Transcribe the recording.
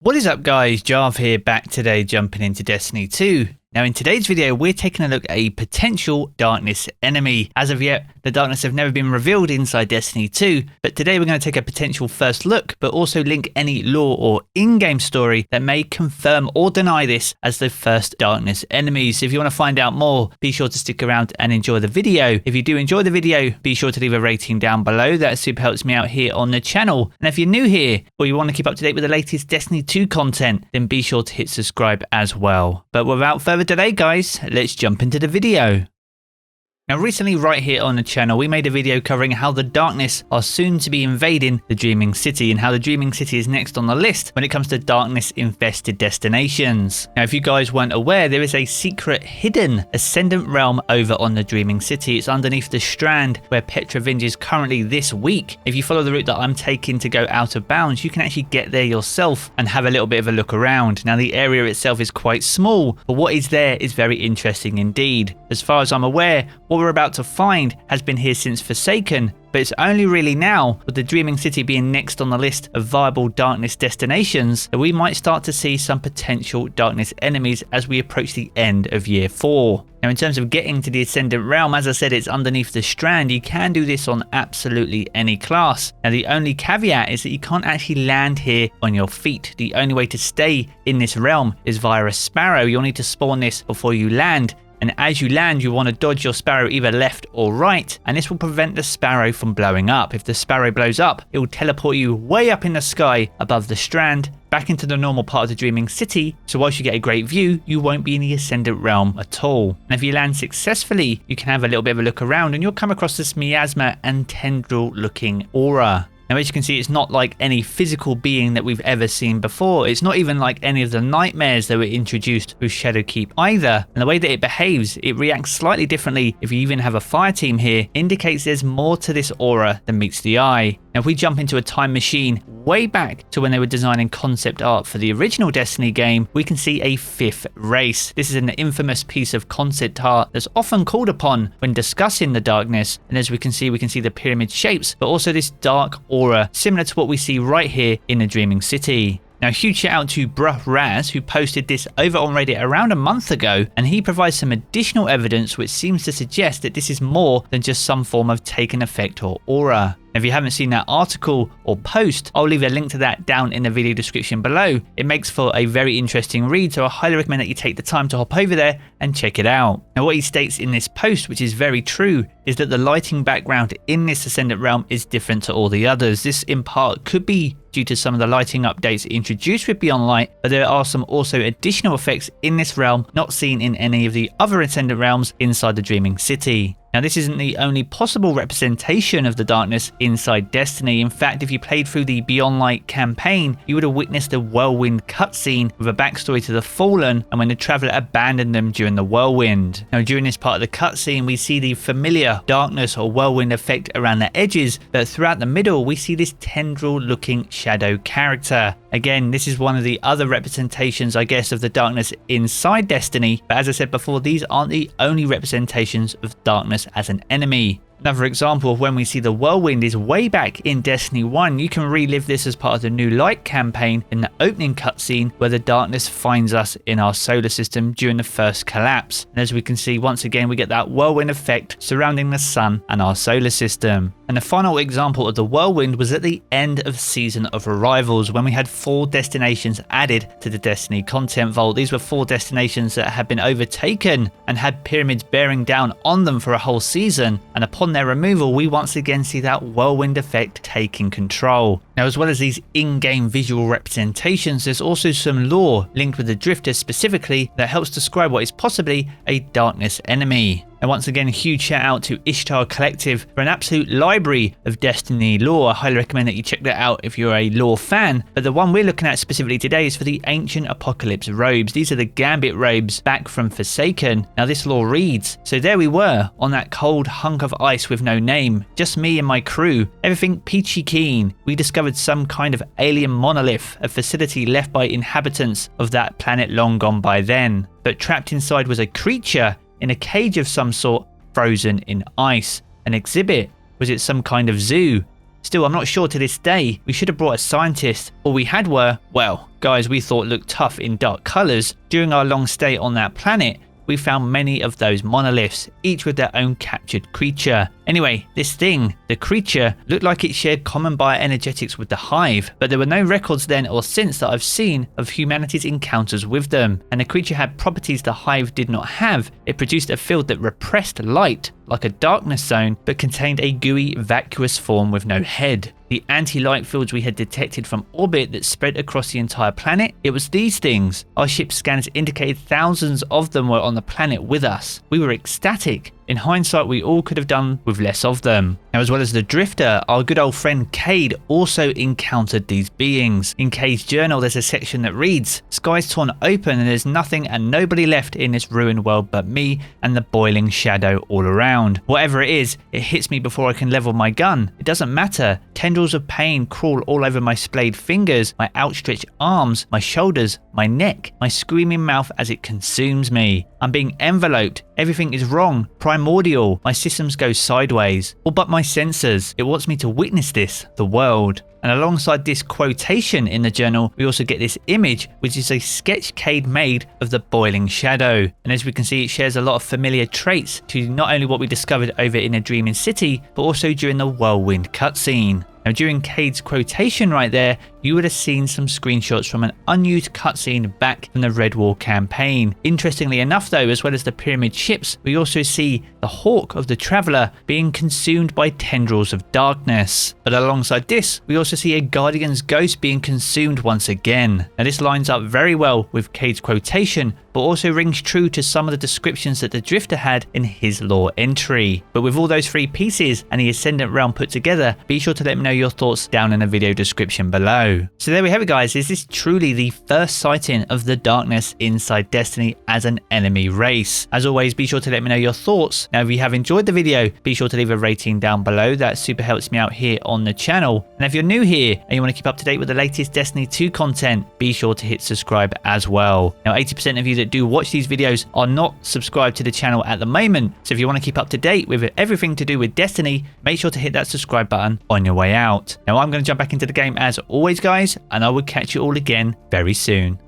What is up guys, Jarv here, back today jumping into Destiny 2. Now in today's video we're taking a look at a potential darkness enemy. As of yet, the darkness have never been revealed inside Destiny 2, but today we're going to take a potential first look, but also link any lore or in-game story that may confirm or deny this as the first darkness enemy. So if you want to find out more, be sure to stick around and enjoy the video. If you do enjoy the video, be sure to leave a rating down below. That super helps me out here on the channel. And if you're new here, or you want to keep up to date with the latest Destiny 2 content, then be sure to hit subscribe as well. But without further delay guys, let's jump into the video. Now recently right here on the channel we made a video covering how the darkness are soon to be invading the Dreaming City and how the Dreaming City is next on the list when it comes to darkness infested destinations. Now if you guys weren't aware, there is a secret hidden Ascendant realm over on the Dreaming City. It's underneath the Strand where Petrovenge is currently this week. If you follow the route that I'm taking to go out of bounds, you can actually get there yourself and have a little bit of a look around. Now the area itself is quite small, but what is there is very interesting indeed. As far as I'm aware, what we're about to find has been here since Forsaken, but it's only really now, with the Dreaming City being next on the list of viable darkness destinations, that we might start to see some potential darkness enemies as we approach the end of year 4. Now in terms of getting to the Ascendant realm, as I said, it's underneath the Strand. You can do this on absolutely any class. Now the only caveat is that you can't actually land here on your feet. The only way to stay in this realm is via a sparrow. You'll need to spawn this before you land. And as you land, you want to dodge your sparrow either left or right, and this will prevent the sparrow from blowing up. If the sparrow blows up, it will teleport you way up in the sky above the Strand, back into the normal part of the Dreaming City, so whilst you get a great view, you won't be in the Ascendant realm at all. And if you land successfully, you can have a little bit of a look around and you'll come across this miasma and tendril looking aura. Now as you can see, it's not like any physical being that we've ever seen before. It's not even like any of the nightmares that were introduced with Shadowkeep either. And the way that it behaves, it reacts slightly differently. If you even have a fire team here, indicates there's more to this aura than meets the eye. Now if we jump into a time machine way back to when they were designing concept art for the original Destiny game, we can see a fifth race. This is an infamous piece of concept art that's often called upon when discussing the darkness. And as we can see the pyramid shapes, but also this dark aura similar to what we see right here in the Dreaming City. Now, huge shout out to Bruh Raz, who posted this over on Reddit around a month ago, and he provides some additional evidence which seems to suggest that this is more than just some form of taken effect or aura. If you haven't seen that article or post, I'll leave a link to that down in the video description below. It makes for a very interesting read, so I highly recommend that you take the time to hop over there and check it out. Now what he states in this post, which is very true, is that the lighting background in this Ascendant realm is different to all the others. This in part could be due to some of the lighting updates introduced with Beyond Light, but there are some also additional effects in this realm not seen in any of the other Ascendant realms inside the Dreaming City. Now this isn't the only possible representation of the darkness inside Destiny. In fact, if you played through the Beyond Light campaign, you would have witnessed a Whirlwind cutscene with a backstory to the Fallen and when the Traveler abandoned them during the Whirlwind. Now during this part of the cutscene, we see the familiar darkness or Whirlwind effect around the edges, but throughout the middle we see this tendril looking shadow character. Again, this is one of the other representations, I guess, of the darkness inside Destiny, but as I said before, these aren't the only representations of darkness as an enemy. Another example of when we see the Whirlwind is way back in Destiny 1. You can relive this as part of the New Light campaign in the opening cutscene where the darkness finds us in our solar system during the first collapse. And as we can see, once again, we get that Whirlwind effect surrounding the sun and our solar system. And the final example of the Whirlwind was at the end of Season of Arrivals when we had 4 destinations added to the Destiny content vault. These were 4 destinations that had been overtaken and had pyramids bearing down on them for a whole season, and upon their removal we once again see that Whirlwind effect taking control. Now as well as these in-game visual representations, there's also some lore linked with the Drifters specifically that helps describe what is possibly a darkness enemy. And once again, a huge shout out to Ishtar Collective for an absolute library of Destiny lore. I highly recommend that you check that out if you're a lore fan. But the one we're looking at specifically today is for the Ancient Apocalypse robes. These are the Gambit robes back from Forsaken. Now this lore reads, so there we were on that cold hunk of ice with no name, just me and my crew, everything peachy keen. We discovered some kind of alien monolith, a facility left by inhabitants of that planet long gone by then. But trapped inside was a creature in a cage of some sort, frozen in ice. An exhibit? Was it some kind of zoo? Still, I'm not sure to this day. We should have brought a scientist. All we had were, well, guys we thought looked tough in dark colours. During our long stay on that planet, we found many of those monoliths, each with their own captured creature. Anyway, this thing, the creature, looked like it shared common bioenergetics with the Hive, but there were no records then or since that I've seen of humanity's encounters with them. And the creature had properties the Hive did not have. It produced a field that repressed light, like a darkness zone, but contained a gooey, vacuous form with no head. The anti-light fields we had detected from orbit that spread across the entire planet, it was these things. Our ship's scanners indicated thousands of them were on the planet with us. We were ecstatic. In hindsight, we all could have done with less of them. Now, as well as the Drifter, our good old friend Cade also encountered these beings. In Cade's journal, there's a section that reads, "Sky's torn open and there's nothing and nobody left in this ruined world but me and the boiling shadow all around. Whatever it is, it hits me before I can level my gun. It doesn't matter. Tendrils of pain crawl all over my splayed fingers, my outstretched arms, my shoulders, my neck, my screaming mouth as it consumes me. I'm being enveloped. Everything is wrong, primordial. My systems go sideways. All but my sensors. It wants me to witness this, the world." And alongside this quotation in the journal, we also get this image, which is a sketch Cade made of the boiling shadow. And as we can see, it shares a lot of familiar traits to not only what we discovered over in A Dreaming City, but also during the Whirlwind cutscene. Now, during Cade's quotation right there, you would have seen some screenshots from an unused cutscene back from the Red War campaign. Interestingly enough though, as well as the pyramid ships, we also see the Hawk of the Traveller being consumed by tendrils of darkness. But alongside this, we also see a Guardian's ghost being consumed once again. Now this lines up very well with Cade's quotation, but also rings true to some of the descriptions that the Drifter had in his lore entry. But with all those three pieces and the Ascendant realm put together, be sure to let me know your thoughts down in the video description below. So there we have it guys, is this truly the first sighting of the darkness inside Destiny as an enemy race? As always, be sure to let me know your thoughts. Now if you have enjoyed the video, be sure to leave a rating down below, that super helps me out here on the channel. And if you're new here and you want to keep up to date with the latest Destiny 2 content, be sure to hit subscribe as well. Now 80% of you that do watch these videos are not subscribed to the channel at the moment, so if you want to keep up to date with everything to do with Destiny, make sure to hit that subscribe button on your way out. Now I'm going to jump back into the game as always guys, and I will catch you all again very soon.